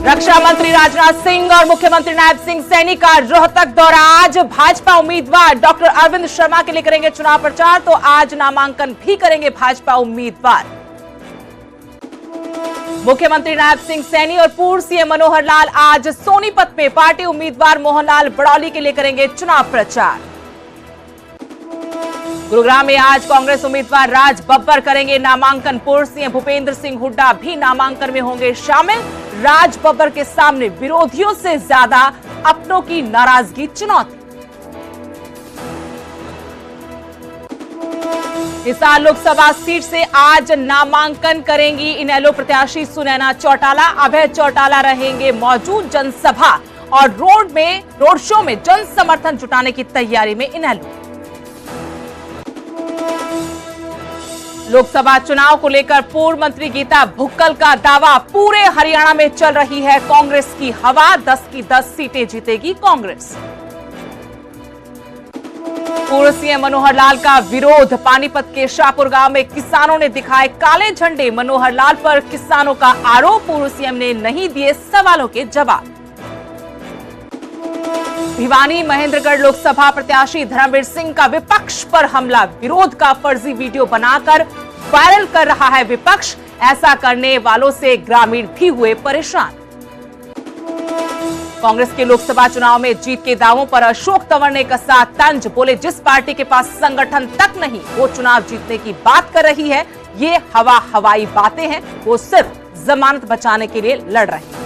रक्षा मंत्री राजनाथ सिंह और मुख्यमंत्री नायब सिंह सैनी का रोहतक दौरा। आज भाजपा उम्मीदवार डॉक्टर अरविंद शर्मा के लिए करेंगे चुनाव प्रचार, तो आज नामांकन भी करेंगे भाजपा उम्मीदवार। मुख्यमंत्री नायब सिंह सैनी और पूर्व सीएम मनोहर लाल आज सोनीपत में पार्टी उम्मीदवार मोहनलाल बड़ौली के लिए करेंगे चुनाव प्रचार। गुरुग्राम में आज कांग्रेस उम्मीदवार राज बब्बर करेंगे नामांकन। पूर्व सीएम भूपेंद्र सिंह हुड्डा भी नामांकन में होंगे शामिल। राज बब्बर के सामने विरोधियों से ज्यादा अपनों की नाराजगी चुनौती। हिसार लोकसभा सीट से आज नामांकन करेंगी इनेलो प्रत्याशी सुनैना चौटाला। अभय चौटाला रहेंगे मौजूद। जनसभा और रोड शो में जन समर्थन जुटाने की तैयारी में इनेलो। लोकसभा चुनाव को लेकर पूर्व मंत्री गीता भुक्कल का दावा, पूरे हरियाणा में चल रही है कांग्रेस की हवा। 10 की 10 सीटें जीतेगी कांग्रेस। पूर्व सीएम मनोहर लाल का विरोध। पानीपत के शाहपुर गांव में किसानों ने दिखाए काले झंडे। मनोहर लाल पर किसानों का आरोप, पूर्व सीएम ने नहीं दिए सवालों के जवाब। भिवानी महेंद्रगढ़ लोकसभा प्रत्याशी धर्मवीर सिंह का विपक्ष पर हमला। विरोध का फर्जी वीडियो बनाकर वायरल कर रहा है विपक्ष। ऐसा करने वालों से ग्रामीण भी हुए परेशान। कांग्रेस के लोकसभा चुनाव में जीत के दावों पर अशोक तंवर ने कसा तंज। बोले, जिस पार्टी के पास संगठन तक नहीं वो चुनाव जीतने की बात कर रही है। ये हवाई बातें हैं, वो सिर्फ जमानत बचाने के लिए लड़ रहे हैं।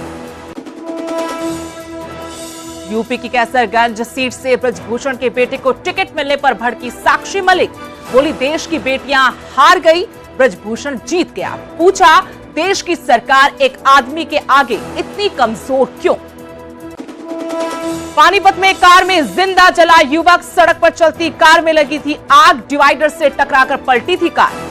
यूपी की कैसरगंज सीट से ब्रजभूषण के बेटे को टिकट मिलने पर भड़की साक्षी मलिक। बोली, देश की बेटियां हार गई, ब्रजभूषण जीत गया। पूछा, देश की सरकार एक आदमी के आगे इतनी कमजोर क्यों? पानीपत में कार में जिंदा जला युवक। सड़क पर चलती कार में लगी थी आग, डिवाइडर से टकराकर पलटी थी कार।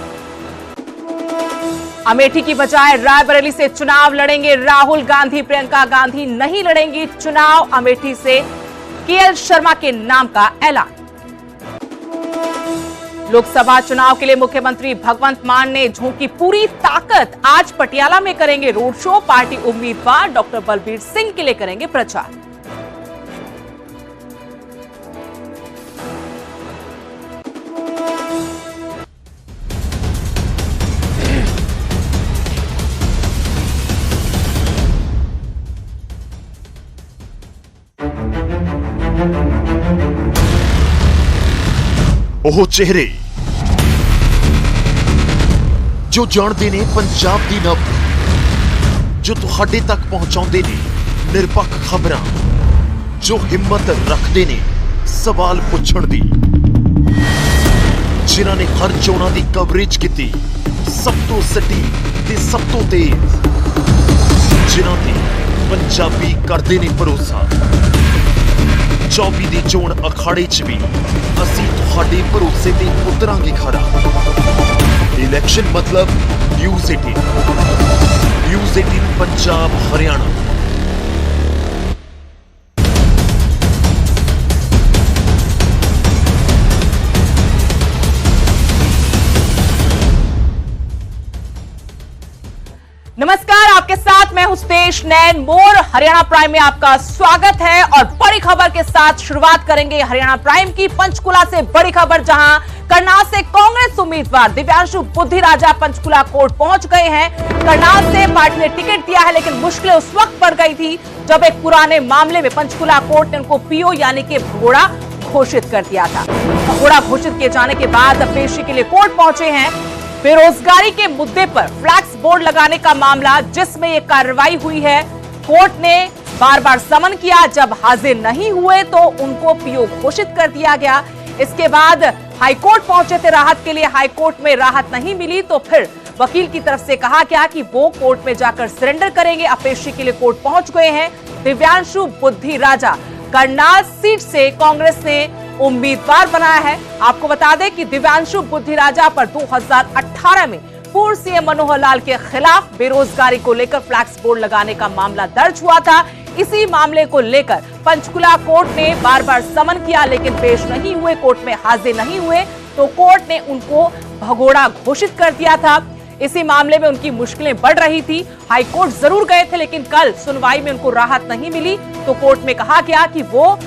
अमेठी की बजाय रायबरेली से चुनाव लड़ेंगे राहुल गांधी। प्रियंका गांधी नहीं लड़ेंगी चुनाव। अमेठी से केएल शर्मा के नाम का ऐलान। लोकसभा चुनाव के लिए मुख्यमंत्री भगवंत मान ने झोंकी पूरी ताकत। आज पटियाला में करेंगे रोड शो। पार्टी उम्मीदवार डॉक्टर बलबीर सिंह के लिए करेंगे प्रचार। ਉਹ ਚਿਹਰੇ ਜੋ ਜਾਣਦੇ ਨੇ ਪੰਜਾਬ ਦੀ ਨਬਜ਼, ਜੋ ਤੁਹਾਡੇ ਤੱਕ ਪਹੁੰਚਾਉਂਦੇ ਨੇ ਨਿਰਪੱਖ ਖਬਰਾਂ, ਜੋ ਹਿੰਮਤ ਰੱਖਦੇ ਨੇ ਸਵਾਲ ਪੁੱਛਣ ਦੀ, ਜਿਨ੍ਹਾਂ ਨੇ ਹਰ ਚੋਣਾਂ ਦੀ ਕਵਰੇਜ ਕੀਤੀ ਸਭ ਤੋਂ ਸਟੀਕ ਤੇ ਸਭ ਤੋਂ ਤੇਜ਼, ਜਿਨ੍ਹਾਂ ਤੇ ਪੰਜਾਬੀ ਕਰਦੇ ਨੇ ਭਰੋਸਾ। 24 ਦੀ ਚੋਣ ਅਖਾੜੇ 'ਚ ਵੀ ਅਸੀਂ ਤੁਹਾਡੇ ਭਰੋਸੇ ਤੇ ਉਤਰਾਂਗੇ ਖਰਾ। ਇਲੈਕਸ਼ਨ मतलब न्यूज़ 18 पंजाब हरियाणा। नमस्कार, आपके साथ मैं हूं सुदेश नैन। मोर हरियाणा प्राइम में आपका स्वागत है और बड़ी खबर के साथ शुरुआत करेंगे हरियाणा प्राइम की। पंचकुला से बड़ी खबर, जहां करनाल से कांग्रेस उम्मीदवार दिव्यांशु बुद्धिराजा पंचकुला कोर्ट पहुंच गए हैं। करनाल से पार्टी ने टिकट दिया है, लेकिन मुश्किलें उस वक्त पड़ गई थी जब एक पुराने मामले में पंचकुला कोर्ट ने उनको पीओ यानी कि भगोड़ा घोषित कर दिया था। भगोड़ा घोषित किए जाने के बाद पेशी के लिए कोर्ट पहुंचे हैं। बेरोजगारी के मुद्दे पर फ्लैक्स बोर्ड लगाने का मामला, जिसमें यह कार्रवाई हुई है। कोर्ट ने बार बार समन किया, जब हाजिर नहीं हुए तो उनको पीओ घोषित कर दिया गया। इसके बाद हाईकोर्ट पहुंचे थे राहत के लिए। हाईकोर्ट में राहत नहीं मिली तो फिर वकील की तरफ से कहा गया कि वो कोर्ट में जाकर सरेंडर करेंगे। अपेशी के लिए कोर्ट पहुंच गए हैं दिव्यांशु बुद्धिराजा। करनाल सीट से कांग्रेस ने उम्मीदवार बनाया है। आपको बता दें कि दिव्यांशु बुद्धिराजा पर 2018 में पूर्व सीएम मनोहर लाल के खिलाफ बेरोजगारी को लेकर फ्लैक्स बोर्ड लगाने का मामला दर्ज हुआ था। इसी मामले को लेकर पंचकुला कोर्ट ने बार बार समन किया, लेकिन पेश नहीं हुए, कोर्ट में हाजिर नहीं हुए, तो कोर्ट ने उनको भगोड़ा घोषित कर दिया था। इसी मामले में उनकी मुश्किलें बढ़ रही थी। हाईकोर्ट जरूर गए थे, लेकिन कल सुनवाई में उनको राहत नहीं मिली, तो कोर्ट में कहा गया कि वो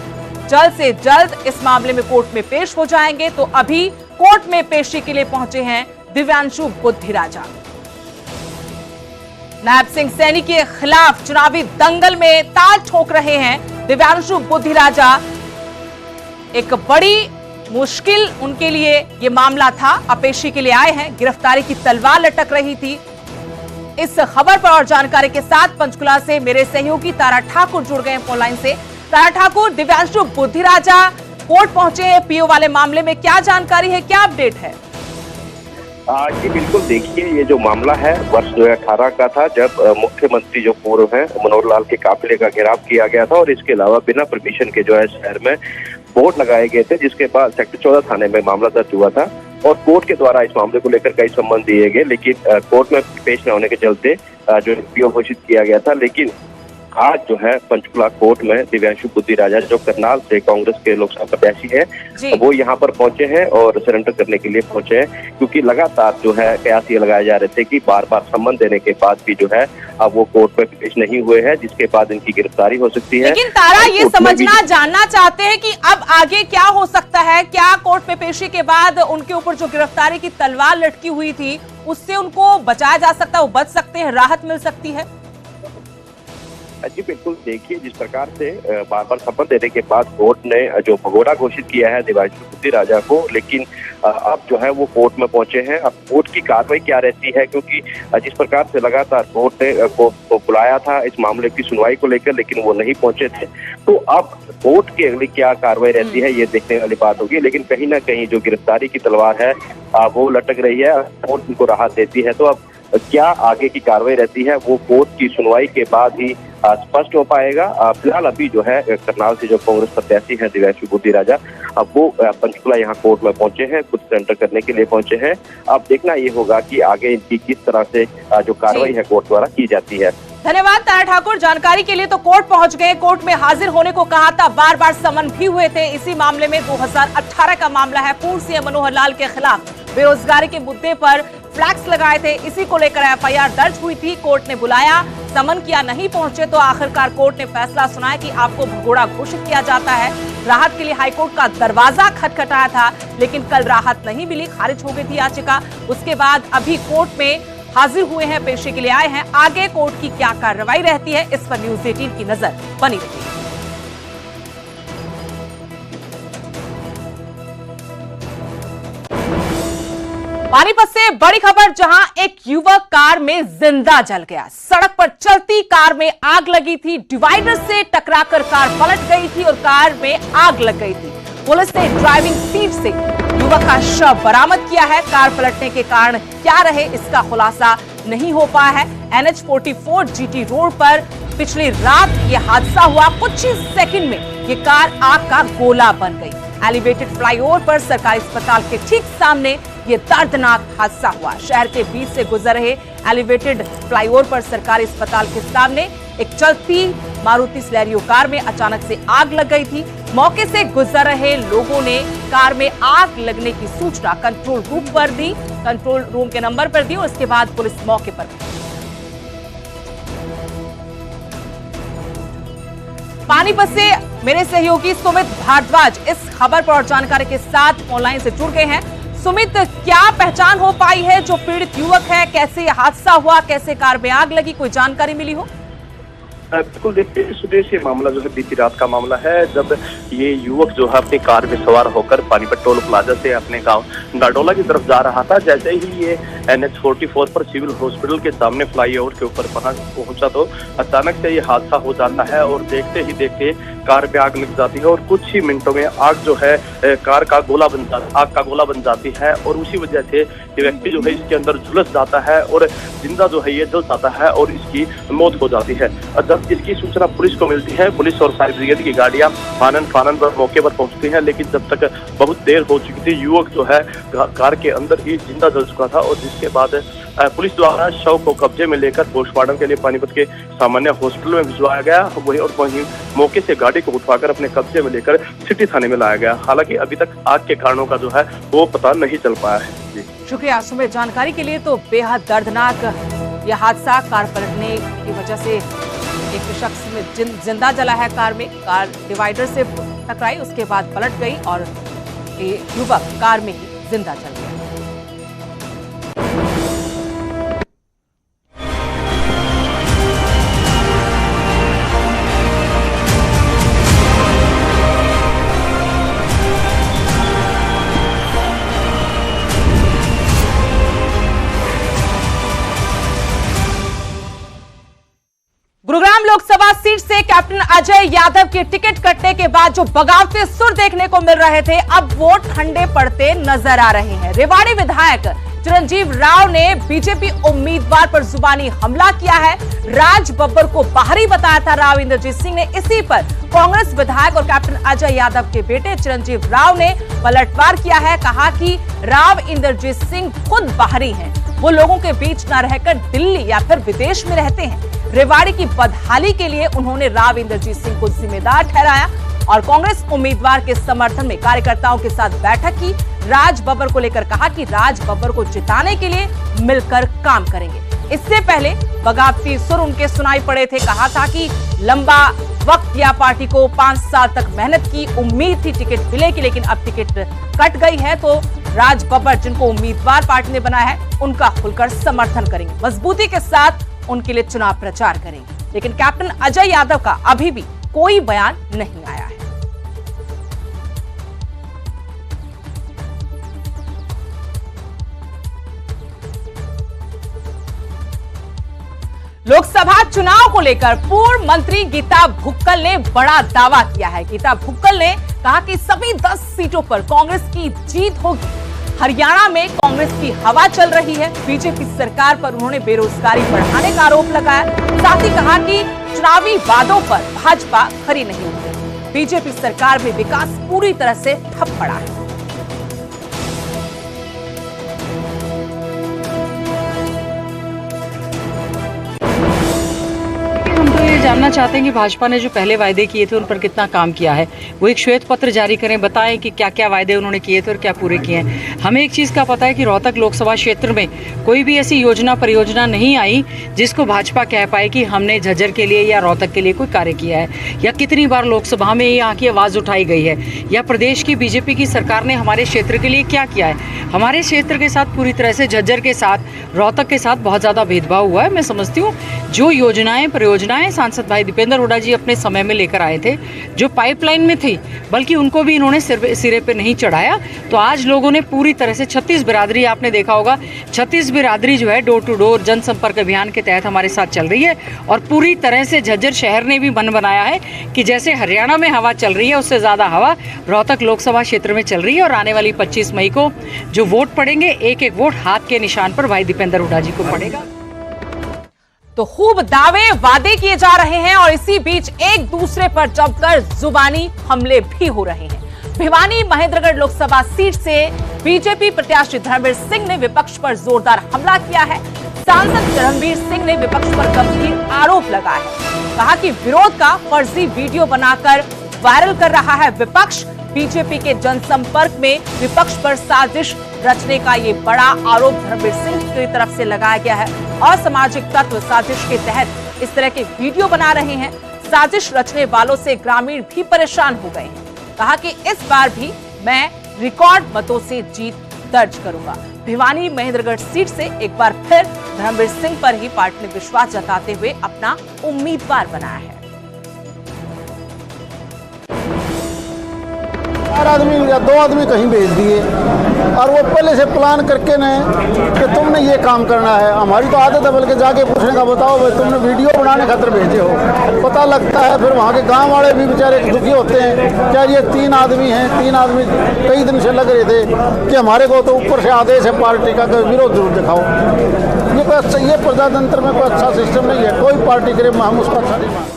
जल्द से जल्द इस मामले में कोर्ट में पेश हो जाएंगे। तो अभी कोर्ट में पेशी के लिए पहुंचे हैं दिव्यांशु बुद्धिराजा। नायब सिंह सैनी के खिलाफ चुनावी दंगल में ताल ठोक रहे हैं दिव्यांशु बुद्धिराजा। एक बड़ी मुश्किल उनके लिए ये मामला था, अपेशी के लिए आए हैं, गिरफ्तारी की तलवार लटक रही थी। इस खबर पर और जानकारी के साथ पंचकुला से मेरे सहयोगी तारा ठाकुर जुड़ गए हैं फोन लाइन से। तारा ठाकुर, दिव्यांशु बुद्धिराजा कोर्ट पहुंचे हैं पीओ वाले मामले में, क्या जानकारी है, क्या अपडेट है? जी बिल्कुल, देखिए ये जो मामला है वर्ष 2018 का था, जब मुख्यमंत्री जो पूर्व हैं मनोहर लाल के काफिले का घेराव किया गया था और इसके अलावा बिना परमिशन के जो है शहर में बोर्ड लगाए गए थे, जिसके बाद सेक्टर 14 थाने में मामला दर्ज हुआ था और कोर्ट के द्वारा इस मामले को लेकर कई सम्मन दिए गए, लेकिन कोर्ट में पेश न होने के चलते जो पीओ घोषित किया गया था। लेकिन आज जो है पंचकुला कोर्ट में दिव्यांशु बुद्धिराजा जो करनाल से कांग्रेस के लोकसभा प्रत्याशी है, वो यहाँ पर पहुंचे हैं और सरेंडर करने के लिए पहुंचे हैं, क्योंकि लगातार जो है कयास ये लगाए जा रहे थे कि बार बार सम्मन देने के बाद भी जो है अब वो कोर्ट में पेश नहीं हुए हैं, जिसके बाद इनकी गिरफ्तारी हो सकती है। लेकिन तारा ये समझना जानना चाहते हैं कि अब आगे क्या हो सकता है, क्या कोर्ट में पेशी के बाद उनके ऊपर जो गिरफ्तारी की तलवार लटकी हुई थी उससे उनको बचाया जा सकता है, वो बच सकते हैं, राहत मिल सकती है? जी बिल्कुल, देखिए जिस प्रकार से बार बार सम्मन देने के बाद कोर्ट ने जो भगोड़ा घोषित किया है दिव्यांशु बुद्धिराजा को, लेकिन अब जो है वो कोर्ट में पहुंचे हैं। अब कोर्ट की कार्रवाई क्या रहती है, क्योंकि जिस प्रकार से लगातार कोर्ट ने को बुलाया था इस मामले की सुनवाई को लेकर, लेकिन वो नहीं पहुंचे थे, तो अब कोर्ट की अगली क्या कार्रवाई रहती है ये देखने वाली बात होगी। लेकिन कहीं ना कहीं जो गिरफ्तारी की तलवार है वो लटक रही है, कोर्ट उनको राहत देती है, तो अब क्या आगे की कार्रवाई रहती है वो कोर्ट की सुनवाई के बाद ही स्पष्ट हो पाएगा। फिलहाल अभी जो है करनाल से जो कांग्रेस प्रत्याशी है दिव्यांशु बुद्धिराजा, अब वो पंचकुला यहाँ कोर्ट में पहुंचे हैं, खुद सरेंडर करने के लिए पहुंचे हैं। अब देखना ये होगा कि आगे इनकी किस तरह से जो कार्रवाई है कोर्ट द्वारा की जाती है। धन्यवाद तारा ठाकुर जानकारी के लिए। तो कोर्ट पहुंच गए, कोर्ट में हाजिर होने को कहा था, बार बार समन भी हुए थे। इसी मामले में 2018 का मामला है, पूर्व सीएम मनोहर लाल के खिलाफ बेरोजगारी के मुद्दे पर फ्लैक्स लगाए थे, इसी को लेकर एफआईआर दर्ज हुई थी। कोर्ट ने बुलाया, समन किया, नहीं पहुंचे, तो आखिरकार कोर्ट ने फैसला सुनाया कि आपको भगोड़ा घोषित किया जाता है। राहत के लिए हाईकोर्ट का दरवाजा खटखटाया था, लेकिन कल राहत नहीं मिली, खारिज हो गई थी याचिका। उसके बाद अभी कोर्ट में हाजिर हुए हैं, पेशी के लिए आए हैं। आगे कोर्ट की क्या कार्रवाई रहती है, इस पर न्यूज़ 18 की नजर बनी रहेगी। पानीपत से बड़ी खबर, जहां एक युवक कार में जिंदा जल गया। सड़क पर चलती कार में आग लगी थी, डिवाइडर से टकराकर कार पलट गई थी और कार में आग लग गई थी। पुलिस ने ड्राइविंग सीट से युवक का शव बरामद किया है। कार पलटने के कारण क्या रहे इसका खुलासा नहीं हो पाया है। NH-44 GT रोड पर पिछली रात ये हादसा हुआ। कुछ ही सेकंड में ये कार आग का गोला बन गई। एलिवेटेड फ्लाईओवर पर सरकारी अस्पताल के ठीक सामने ये दर्दनाक हादसा हुआ। शहर के बीच से गुजर रहे एलिवेटेड फ्लाईओवर पर सरकारी अस्पताल के सामने एक चलती मारुति स्लेरियो कार में अचानक से आग लग गई थी। मौके से गुजर रहे लोगों ने कार में आग लगने की सूचना कंट्रोल रूम के नंबर पर दी और इसके बाद पुलिस मौके पर पहुंची। पानीपत से मेरे सहयोगी सुमित भारद्वाज इस खबर पर और जानकारी के साथ ऑनलाइन से जुड़ गए हैं। सुमित, क्या पहचान हो पाई है जो पीड़ित युवक है, कैसे हादसा हुआ, कैसे कार में आग लगी, कोई जानकारी मिली हो? बिल्कुल, देखिए सुदेश, ये मामला जो है बीती रात का मामला है, जब ये युवक जो है अपनी कार में सवार होकर पानीपत टोल प्लाजा से अपने गांव नाडोला की तरफ जा रहा था। जैसे ही ये NH-44 पर सिविल हॉस्पिटल के सामने फ्लाईओवर के ऊपर पहुंचा तो अचानक से ये हादसा हो जाता है और देखते ही देखते कार में आग लग जाती है और कुछ ही मिनटों में आग जो है आग का गोला बन जाती है और उसी वजह से ये व्यक्ति जो है इसके अंदर झुलस जाता है और जिंदा जो है ये जल जाता है और इसकी मौत हो जाती है। जब इसकी सूचना पुलिस को मिलती है, पुलिस और फायर ब्रिगेड की गाड़ियां फानन पर मौके पर पहुंचती हैं, लेकिन जब तक बहुत देर हो चुकी थी, युवक जो है कार के अंदर ही जिंदा जल चुका था। और जिसके बाद पुलिस द्वारा शव को कब्जे में लेकर पोस्टमार्टम के लिए पानीपत के सामान्य हॉस्पिटल में भिजवाया गया। वहीं मौके से गाड़ी को उठवाकर अपने कब्जे में लेकर सिटी थाने में लाया गया। हालांकि अभी तक आग के कारणों का जो है वो पता नहीं चल पाया है। जी शुक्रिया सुमित जानकारी के लिए। तो बेहद दर्दनाक यह हादसा, कार पलटने की वजह से एक शख्स में जिंदा जला है कार में। कार डिवाइडर से टकराई, उसके बाद पलट गई और युवक कार में ही जिंदा जल गया। गुरुग्राम लोकसभा सीट से कैप्टन अजय यादव के टिकट कटने के बाद जो बगावते सुर देखने को मिल रहे थे, अब वो ठंडे पड़ते नजर आ रहे हैं। रेवाड़ी विधायक चिरंजीव राव ने बीजेपी उम्मीदवार पर जुबानी हमला किया है। राज बब्बर को बाहरी बताया था राव इंद्रजीत सिंह ने। इसी पर कांग्रेस विधायक और कैप्टन अजय यादव के बेटे चिरंजीव राव ने पलटवार किया है। कहा कि राव इंद्रजीत सिंह खुद बाहरी हैं, वो लोगों के बीच न रहकर दिल्ली या फिर विदेश में रहते हैं। रेवाड़ी की बदहाली के लिए उन्होंने राव इंद्रजीत सिंह को जिम्मेदार ठहराया और कांग्रेस उम्मीदवार के समर्थन में कार्यकर्ताओं के साथ बैठक की। राज बब्बर को लेकर कहा कि राज बब्बर को जिताने के लिए मिलकर काम करेंगे। इससे पहले बगावती सुर उनके सुनाई पड़े थे। कहा था कि लंबा वक्त दिया पार्टी को, 5 साल तक मेहनत की, उम्मीद थी टिकट मिलेगी, लेकिन अब टिकट कट गई है तो राज बब्बर जिनको उम्मीदवार पार्टी ने बनाया है उनका खुलकर समर्थन करेंगे, मजबूती के साथ उनके लिए चुनाव प्रचार करेंगे। लेकिन कैप्टन अजय यादव का अभी भी कोई बयान नहीं आया है। लोकसभा चुनाव को लेकर पूर्व मंत्री गीता भुक्कल ने बड़ा दावा किया है। गीता भुक्कल ने कहा कि सभी 10 सीटों पर कांग्रेस की जीत होगी। हरियाणा में कांग्रेस की हवा चल रही है। बीजेपी सरकार पर उन्होंने बेरोजगारी बढ़ाने का आरोप लगाया। साथ ही कहा कि चुनावी वादों पर भाजपा खरी नहीं उतरी। बीजेपी सरकार में विकास पूरी तरह से ठप पड़ा है। जानना चाहते हैं कि भाजपा ने जो पहले वायदे किए थे उन पर कितना काम किया है। वो एक श्वेत पत्र जारी करें, बताएं कि क्या क्या वायदे उन्होंने किए थे और क्या पूरे किए हैं। हमें एक चीज़ का पता है कि रोहतक लोकसभा क्षेत्र में कोई भी ऐसी योजना परियोजना नहीं आई जिसको भाजपा कह पाए कि हमने झज्जर के लिए या रोहतक के लिए कोई कार्य किया है, या कितनी बार लोकसभा में यहाँ की आवाज़ उठाई गई है, या प्रदेश की बीजेपी की सरकार ने हमारे क्षेत्र के लिए क्या किया है। हमारे क्षेत्र के साथ पूरी तरह से झज्जर के साथ, रोहतक के साथ बहुत ज़्यादा भेदभाव हुआ है। मैं समझती हूँ जो योजनाएं परियोजनाएं सांसद भाई दीपेंद्र हुड्डा जी अपने समय में लेकर आए थे, जो पाइपलाइन में थी, बल्कि उनको भी इन्होंने सिरे पे नहीं चढ़ाया। तो आज लोगों ने पूरी तरह से 36 बिरादरी, आपने देखा होगा 36 बिरादरी जो है डोर टू डोर जनसंपर्क अभियान के तहत हमारे साथ चल रही है। और पूरी तरह से झज्जर शहर ने भी मन बनाया है कि जैसे हरियाणा में हवा चल रही है उससे ज़्यादा हवा रोहतक लोकसभा क्षेत्र में चल रही है। और आने वाली 25 मई को जो वोट पड़ेंगे, एक एक वोट हाथ के निशान पर भाई दीपेंद्र हुड्डा जी को पड़ेगा। तो खूब दावे वादे किए जा रहे हैं और इसी बीच एक दूसरे पर जमकर जुबानी हमले भी हो रहे हैं। भिवानी महेंद्रगढ़ लोकसभा सीट से बीजेपी प्रत्याशी धर्मवीर सिंह ने विपक्ष पर जोरदार हमला किया है। सांसद धर्मवीर सिंह ने विपक्ष पर गंभीर आरोप लगाया है। कहा कि विरोध का फर्जी वीडियो बनाकर वायरल कर रहा है विपक्ष। बीजेपी के जनसंपर्क में विपक्ष पर साजिश रचने का ये बड़ा आरोप धर्मवीर सिंह की तरफ से लगाया गया है। असामाजिक तत्व साजिश के तहत इस तरह के वीडियो बना रहे हैं। साजिश रचने वालों से ग्रामीण भी परेशान हो गए हैं। कहा कि इस बार भी मैं रिकॉर्ड मतों से जीत दर्ज करूंगा। भिवानी महेंद्रगढ़ सीट से एक बार फिर धर्मवीर सिंह पर ही पार्टी ने विश्वास जताते हुए अपना उम्मीदवार बनाया है। 4 आदमी या 2 आदमी कहीं भेज दिए और वो पहले से प्लान करके न कि तुमने ये काम करना है। हमारी तो आदत है बल्कि जाके पूछने का, बताओ भाई तुमने वीडियो बनाने खातिर भेजे हो। पता लगता है फिर वहाँ के गांव वाले भी बेचारे दुखी होते हैं। क्या ये 3 आदमी हैं, 3 आदमी कई दिन से लग रहे थे कि हमारे को तो ऊपर से आदेश है पार्टी का कि विरोध जरूर दिखाओ। ये कोई अच्छा, ये प्रजातंत्र में कोई अच्छा सिस्टम नहीं है। कोई पार्टी करे हम उसको अच्छा नहीं मानते।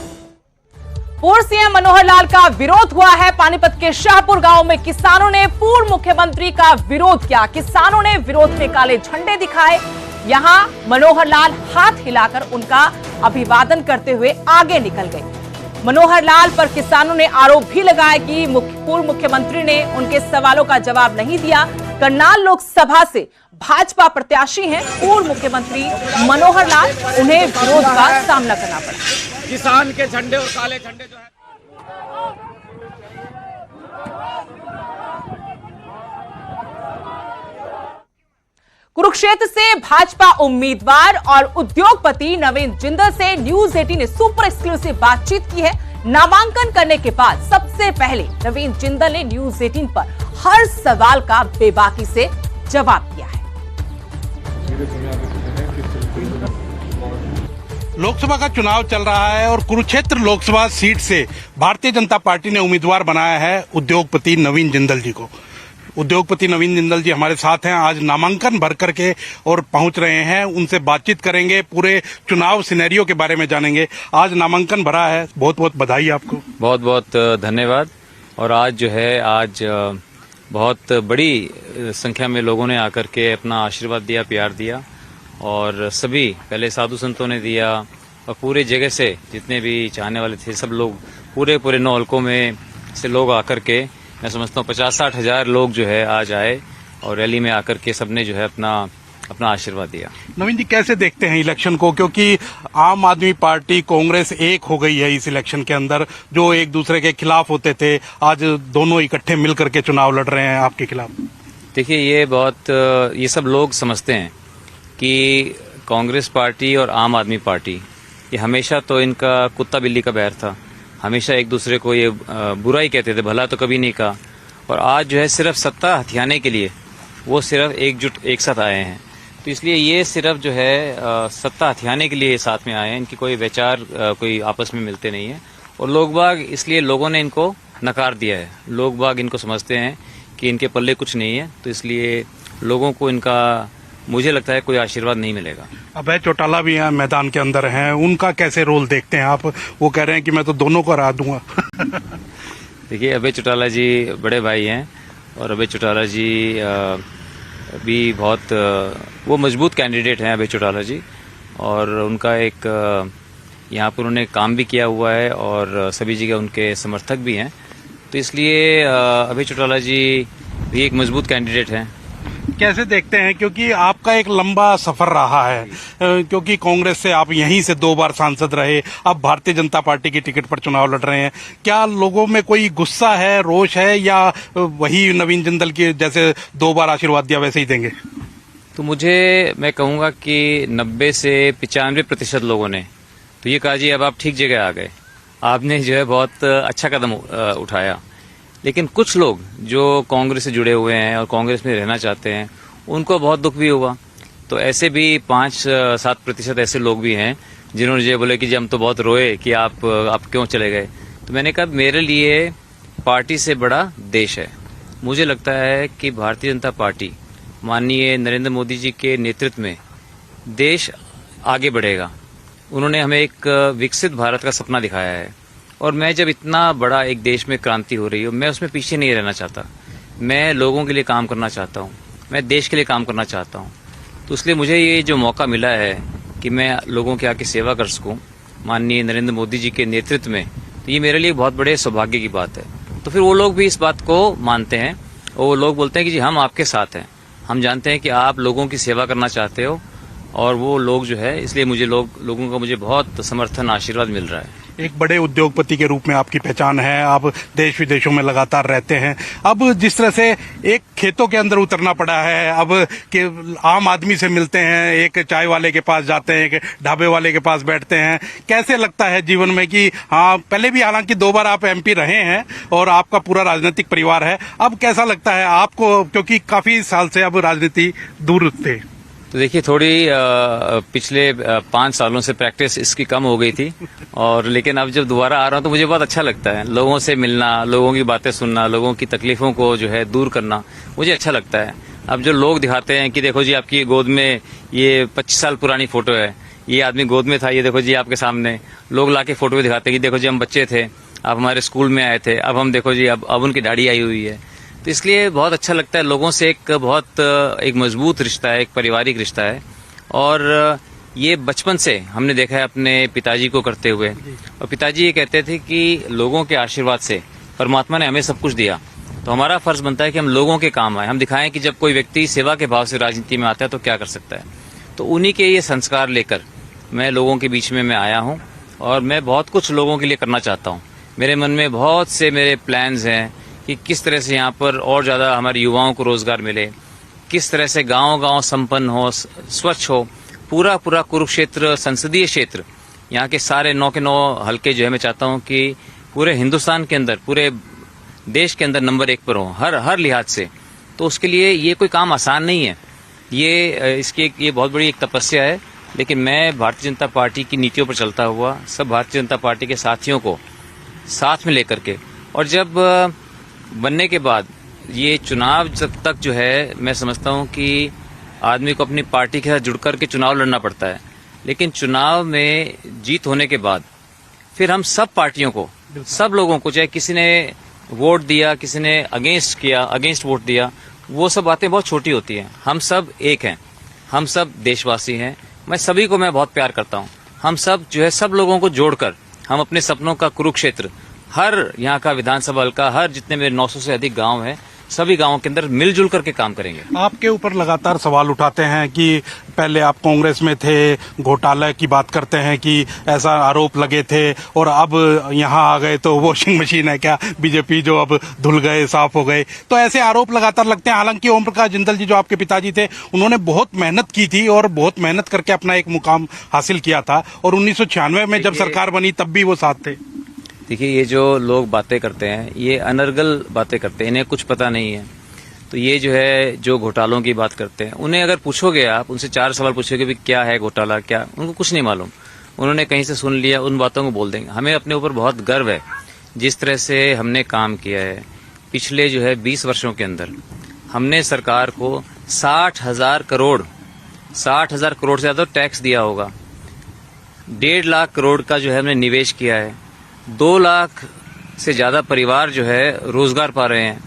पूर्व सीएम मनोहर लाल का विरोध हुआ है। पानीपत के शाहपुर गांव में किसानों ने पूर्व मुख्यमंत्री का विरोध किया। किसानों ने विरोध में काले झंडे दिखाए। यहां मनोहर लाल हाथ हिलाकर उनका अभिवादन करते हुए आगे निकल गए। मनोहर लाल पर किसानों ने आरोप भी लगाया कि पूर्व मुख्यमंत्री ने उनके सवालों का जवाब नहीं दिया। करनाल लोकसभा से भाजपा प्रत्याशी हैं पूर्व मुख्यमंत्री मनोहर लाल, उन्हें विरोध का सामना करना पड़ा। किसान के झंडे और काले झंडे जो है कुरुक्षेत्र से भाजपा उम्मीदवार और उद्योगपति नवीन जिंदल से न्यूज 18 ने सुपर एक्सक्लूसिव बातचीत की है। नामांकन करने के बाद सबसे पहले नवीन जिंदल ने न्यूज 18 पर हर सवाल का बेबाकी से जवाब दिया है। लोकसभा का चुनाव चल रहा है और कुरुक्षेत्र लोकसभा सीट से भारतीय जनता पार्टी ने उम्मीदवार बनाया है उद्योगपति नवीन जिंदल जी को। उद्योगपति नवीन जिंदल जी हमारे साथ हैं, आज नामांकन भर करके और पहुंच रहे हैं। उनसे बातचीत करेंगे, पूरे चुनाव सिनेरियो के बारे में जानेंगे। आज नामांकन भरा है, बहुत बहुत बधाई आपको। बहुत बहुत धन्यवाद। और आज जो है आज बहुत बड़ी संख्या में लोगों ने आकर के अपना आशीर्वाद दिया, प्यार दिया और सभी पहले साधु संतों ने दिया और पूरे जगह से जितने भी चाहने वाले थे सब लोग पूरे 9 हलकों में से लोग आकर के, मैं समझता हूँ 50-60 हजार लोग जो है आज आए और रैली में आकर के सबने जो है अपना आशीर्वाद दिया। नवीन जी कैसे देखते हैं इलेक्शन को, क्योंकि आम आदमी पार्टी कांग्रेस एक हो गई है इस इलेक्शन के अंदर, जो एक दूसरे के खिलाफ होते थे आज दोनों इकट्ठे मिल करके चुनाव लड़ रहे हैं आपके खिलाफ। देखिए ये सब लोग समझते हैं कि कांग्रेस पार्टी और आम आदमी पार्टी ये हमेशा तो इनका कुत्ता बिल्ली का बैर था। हमेशा एक दूसरे को ये बुरा ही कहते थे, भला तो कभी नहीं कहा। और आज जो है सिर्फ सत्ता हथियाने के लिए वो सिर्फ एक साथ आए हैं। तो इसलिए ये सिर्फ जो है सत्ता हथियाने के लिए साथ में आए हैं। इनकी कोई विचार कोई आपस में मिलते नहीं है और लोग बाग इसलिए लोगों ने इनको नकार दिया है। लोग बाग इनको समझते हैं कि इनके पल्ले कुछ नहीं है, तो इसलिए लोगों को इनका मुझे लगता है कोई आशीर्वाद नहीं मिलेगा। अभय चौटाला भी यहाँ मैदान के अंदर हैं, उनका कैसे रोल देखते हैं आप? वो कह रहे हैं कि मैं तो दोनों को हरा दूंगा। देखिए अभय चौटाला जी बड़े भाई हैं और अभय चौटाला जी भी बहुत वो मजबूत कैंडिडेट हैं अभय चौटाला जी, और उनका एक यहाँ पर उन्होंने काम भी किया हुआ है और सभी जगह उनके समर्थक भी हैं। तो इसलिए अभय चौटाला जी भी एक मजबूत कैंडिडेट हैं। कैसे देखते हैं, क्योंकि आपका एक लंबा सफर रहा है, क्योंकि कांग्रेस से आप यहीं से 2 बार सांसद रहे, अब भारतीय जनता पार्टी की टिकट पर चुनाव लड़ रहे हैं। क्या लोगों में कोई गुस्सा है, रोष है, या वही नवीन जिंदल की जैसे 2 बार आशीर्वाद दिया वैसे ही देंगे? तो मैं कहूँगा कि 90 से 95% लोगों ने तो ये कहा जी अब आप ठीक जगह आ गए, आपने जो है बहुत अच्छा कदम उठाया। लेकिन कुछ लोग जो कांग्रेस से जुड़े हुए हैं और कांग्रेस में रहना चाहते हैं उनको बहुत दुख भी हुआ। तो ऐसे भी 5-7% ऐसे लोग भी हैं जिन्होंने ये बोले कि जी हम तो बहुत रोए कि आप क्यों चले गए। तो मैंने कहा मेरे लिए पार्टी से बड़ा देश है। मुझे लगता है कि भारतीय जनता पार्टी माननीय नरेंद्र मोदी जी के नेतृत्व में देश आगे बढ़ेगा। उन्होंने हमें एक विकसित भारत का सपना दिखाया है और मैं जब इतना बड़ा एक देश में क्रांति हो रही हो, मैं उसमें पीछे नहीं रहना चाहता। मैं लोगों के लिए काम करना चाहता हूँ, मैं देश के लिए काम करना चाहता हूँ। तो इसलिए मुझे ये जो मौका मिला है कि मैं लोगों की आके सेवा कर सकूँ माननीय नरेंद्र मोदी जी के नेतृत्व में, तो ये मेरे लिए बहुत बड़े सौभाग्य की बात है। तो फिर वो लोग भी इस बात को मानते हैं और वो लोग बोलते हैं कि जी हम आपके साथ हैं, हम जानते हैं कि आप लोगों की सेवा करना चाहते हो। और वो लोग जो है इसलिए लोगों का मुझे बहुत समर्थन आशीर्वाद मिल रहा है। एक बड़े उद्योगपति के रूप में आपकी पहचान है, आप देश विदेशों में लगातार रहते हैं। अब जिस तरह से एक खेतों के अंदर उतरना पड़ा है, अब के आम आदमी से मिलते हैं, एक चाय वाले के पास जाते हैं, एक ढाबे वाले के पास बैठते हैं, कैसे लगता है जीवन में कि हाँ पहले भी हालांकि 2 बार आप MP रहे हैं और आपका पूरा राजनीतिक परिवार है, अब कैसा लगता है आपको, क्योंकि काफी साल से अब राजनीति दूर थे? तो देखिए थोड़ी पिछले 5 सालों से प्रैक्टिस इसकी कम हो गई थी, और लेकिन अब जब दोबारा आ रहा हूँ तो मुझे बहुत अच्छा लगता है। लोगों से मिलना, लोगों की बातें सुनना, लोगों की तकलीफों को जो है दूर करना मुझे अच्छा लगता है। अब जो लोग दिखाते हैं कि देखो जी आपकी गोद में ये 25 साल पुरानी फोटो है, ये आदमी गोद में था, ये देखो जी आपके सामने लोग लाके फोटो दिखाते हैं कि देखो जी हम बच्चे थे, आप हमारे स्कूल में आए थे, अब हम देखो जी अब उनकी दाढ़ी आई हुई है। तो इसलिए बहुत अच्छा लगता है। लोगों से एक मजबूत रिश्ता है, एक पारिवारिक रिश्ता है, और ये बचपन से हमने देखा है अपने पिताजी को करते हुए। और पिताजी ये कहते थे कि लोगों के आशीर्वाद से परमात्मा ने हमें सब कुछ दिया, तो हमारा फर्ज बनता है कि हम लोगों के काम आए, हम दिखाएं कि जब कोई व्यक्ति सेवा के भाव से राजनीति में आता है तो क्या कर सकता है। तो उन्हीं के ये संस्कार लेकर मैं लोगों के बीच में मैं आया हूँ, और मैं बहुत कुछ लोगों के लिए करना चाहता हूँ। मेरे मन में बहुत से मेरे प्लान्स हैं कि किस तरह से यहाँ पर और ज़्यादा हमारे युवाओं को रोजगार मिले, किस तरह से गांव-गांव संपन्न हो, स्वच्छ हो। पूरा कुरुक्षेत्र संसदीय क्षेत्र, यहाँ के सारे 9 के 9 हल्के जो है मैं चाहता हूँ कि पूरे हिंदुस्तान के अंदर, पूरे देश के अंदर नंबर 1 पर हो हर लिहाज से। तो उसके लिए ये कोई काम आसान नहीं है, ये बहुत बड़ी एक तपस्या है। लेकिन मैं भारतीय जनता पार्टी की नीतियों पर चलता हुआ सब भारतीय जनता पार्टी के साथियों को साथ में लेकर के, और जब बनने के बाद ये चुनाव तक जो है मैं समझता हूँ कि आदमी को अपनी पार्टी के साथ जुड़कर के चुनाव लड़ना पड़ता है, लेकिन चुनाव में जीत होने के बाद फिर हम सब पार्टियों को, सब लोगों को, चाहे किसी ने वोट दिया, किसी ने अगेंस्ट वोट दिया, वो सब बातें बहुत छोटी होती हैं। हम सब एक हैं, हम सब देशवासी हैं। मैं सभी को मैं बहुत प्यार करता हूँ। हम सब जो है सब लोगों को जोड़कर हम अपने सपनों का कुरुक्षेत्र, हर यहाँ का विधानसभा हल्का, हर जितने मेरे 900 से अधिक गांव हैं, सभी गांवों के अंदर मिलजुल करके काम करेंगे। आपके ऊपर लगातार सवाल उठाते हैं कि पहले आप कांग्रेस में थे, घोटाले की बात करते हैं कि ऐसा आरोप लगे थे, और अब यहाँ आ गए तो वॉशिंग मशीन है क्या बीजेपी, जो अब धुल गए, साफ हो गए। तो ऐसे आरोप लगातार लगते हैं। हालांकि ओम प्रकाश जिंदल जी जो आपके पिताजी थे, उन्होंने बहुत मेहनत की थी और बहुत मेहनत करके अपना एक मुकाम हासिल किया था, और 1996 में जब सरकार बनी तब भी वो साथ थे। देखिए, ये जो लोग बातें करते हैं ये अनर्गल बातें करते हैं, इन्हें कुछ पता नहीं है। तो ये जो है जो घोटालों की बात करते हैं, उन्हें अगर पूछोगे आप, उनसे 4 सवाल पूछोगे भी क्या है घोटाला, क्या, उनको कुछ नहीं मालूम। उन्होंने कहीं से सुन लिया, उन बातों को बोल देंगे। हमें अपने ऊपर बहुत गर्व है जिस तरह से हमने काम किया है। पिछले जो है 20 वर्षों के अंदर हमने सरकार को 60,000 करोड़ से ज्यादा टैक्स दिया होगा। 1.5 लाख करोड़ का जो है हमने निवेश किया है। 2 लाख से ज्यादा परिवार जो है रोजगार पा रहे हैं।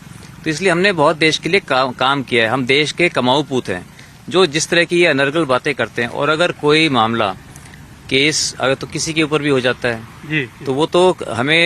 तो इसलिए हमने बहुत देश के लिए काम किया है। हम देश के कमाऊ पूत हैं। जो जिस तरह की ये अनर्गल बातें करते हैं, और अगर कोई मामला केस अगर तो किसी के ऊपर भी हो जाता है जी, तो वो तो हमें